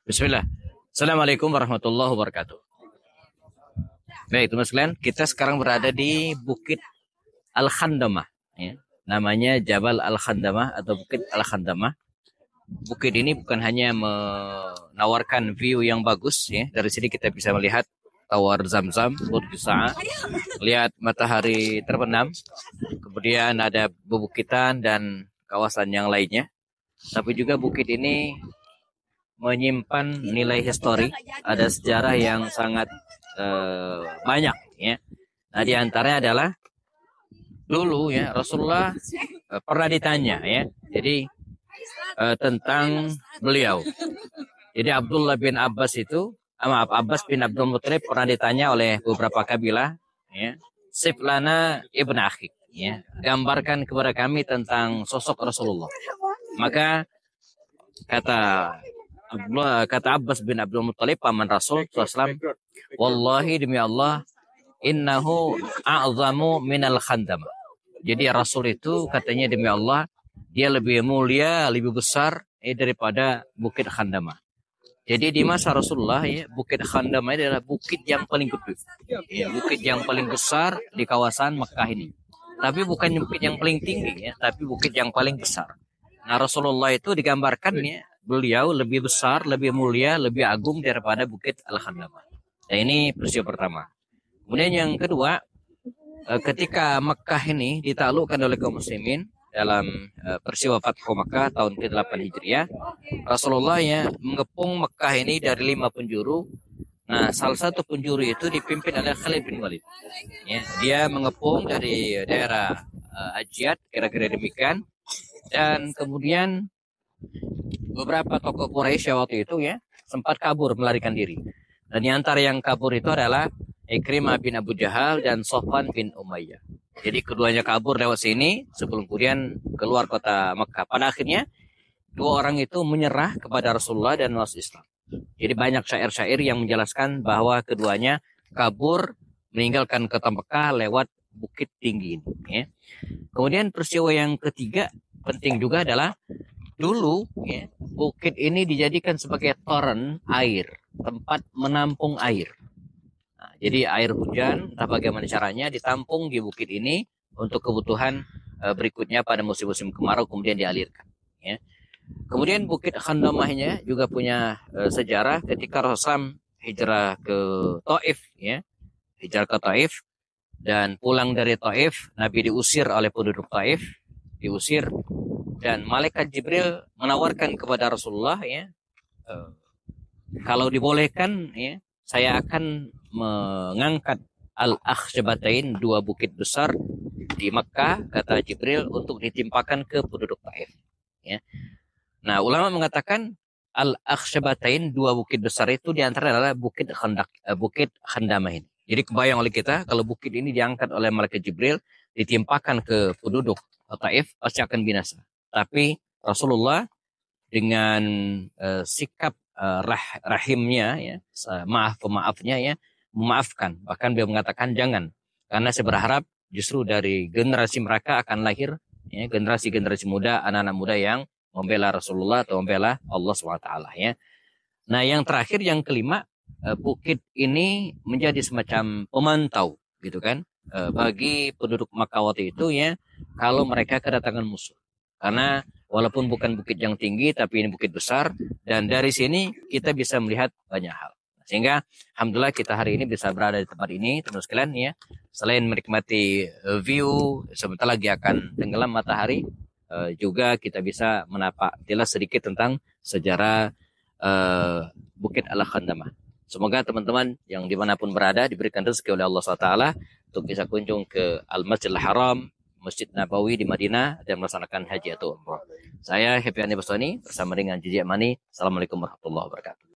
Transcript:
Bismillah. Assalamualaikum warahmatullahi wabarakatuh. Baik, teman sekalian, kita sekarang berada di Bukit Al-Khandamah. Ya. Namanya Jabal Al-Khandamah atau Bukit Al-Khandamah. Bukit ini bukan hanya menawarkan view yang bagus, ya. Dari sini kita bisa melihat Tawar Zamzam, Burj Sa'a, lihat matahari terbenam, kemudian ada bebukitan dan kawasan yang lainnya. Tapi juga bukit ini menyimpan nilai histori, ada sejarah yang sangat banyak, ya. Nah, di antaranya adalah dulu, ya, Rasulullah pernah ditanya, ya. Jadi tentang beliau. Jadi Abdullah bin Abbas itu, Abbas bin Abdul Muttalib pernah ditanya oleh beberapa kabilah, ya, Sif lana ibn akhik, ya, gambarkan kepada kami tentang sosok Rasulullah. Maka kata Abbas bin Abdul Muttalib, paman Rasul SAW, wallahi demi Allah, innahu a'zamu minal khandamah. Jadi Rasul itu katanya demi Allah, dia lebih mulia, lebih besar daripada Bukit Khandamah. Jadi di masa Rasulullah, ya, Bukit Khandamah adalah bukit yang paling gede, ya, bukit yang paling besar di kawasan Mekah ini. Tapi bukan bukit yang paling tinggi, ya, tapi bukit yang paling besar. Nah, Rasulullah itu digambarkan, ya, beliau lebih besar, lebih mulia, lebih agung daripada Bukit Al-Khandamah. Nah, ini peristiwa pertama. Kemudian yang kedua, ketika Mekah ini ditaklukkan oleh kaum muslimin dalam peristiwa Fathu Makkah tahun ke-8 Hijriah, Rasulullah, ya, mengepung Mekah ini dari 5 penjuru. Nah, salah satu penjuru itu dipimpin oleh Khalid bin Walid. Ya, dia mengepung dari daerah Ajiat, kira-kira demikian. Dan kemudian beberapa tokoh Quraisy waktu itu, ya, sempat kabur, melarikan diri. Dan di antara yang kabur itu adalah Ikrimah bin Abu Jahal dan Sofwan bin Umayyah. Jadi keduanya kabur lewat sini sebelum kemudian keluar kota Mekah. Pada akhirnya dua orang itu menyerah kepada Rasulullah dan masuk Islam. Jadi banyak syair-syair yang menjelaskan bahwa keduanya kabur meninggalkan kota Mekah lewat bukit tinggi ini, ya. Kemudian peristiwa yang ketiga penting juga adalah dulu, ya, bukit ini dijadikan sebagai toren air, tempat menampung air. Nah, jadi air hujan, entah bagaimana caranya, ditampung di bukit ini untuk kebutuhan berikutnya pada musim-musim kemarau, kemudian dialirkan, ya. Kemudian Bukit Khandamahnya juga punya sejarah ketika Rasul hijrah ke Taif, ya, hijrah ke Taif dan pulang dari Taif, Nabi diusir oleh penduduk Taif, diusir, dan malaikat Jibril menawarkan kepada Rasulullah, ya, kalau dibolehkan, ya, saya akan mengangkat Al-Akhsyabatain, 2 bukit besar di Mekah, kata Jibril, untuk ditimpakan ke penduduk Taif, ya. Nah, ulama mengatakan Al-Akhsyabatain, 2 bukit besar itu diantara adalah Bukit Khandamah ini. Jadi kebayang oleh kita kalau bukit ini diangkat oleh malaikat Jibril, ditimpakan ke penduduk Taif, pasti akan binasa. Tapi Rasulullah dengan sikap rahimnya, ya, pemaafnya, ya, memaafkan. Bahkan beliau mengatakan jangan, karena saya berharap justru dari generasi mereka akan lahir, ya, generasi muda, anak-anak muda yang membela Rasulullah atau membela Allah SWT, ya. Nah, yang terakhir, yang kelima, bukit ini menjadi semacam pemantau, gitu kan, bagi penduduk Makkah waktu itu, ya, kalau mereka kedatangan musuh. Karena walaupun bukan bukit yang tinggi, tapi ini bukit besar, dan dari sini kita bisa melihat banyak hal. Sehingga alhamdulillah kita hari ini bisa berada di tempat ini, teman sekalian, ya. Selain menikmati view, sebentar lagi akan tenggelam matahari, juga kita bisa menapak jelas sedikit tentang sejarah Bukit Al-Khandamah. Semoga teman-teman yang dimanapun berada diberikan rezeki oleh Allah SWT untuk bisa kunjung ke Al-Masjidil Haram, Masjid Nabawi di Madinah, dan melaksanakan haji atau umrah. Saya Happy Ani Baswani bersama dengan Jiji Amani. Assalamualaikum warahmatullahi wabarakatuh.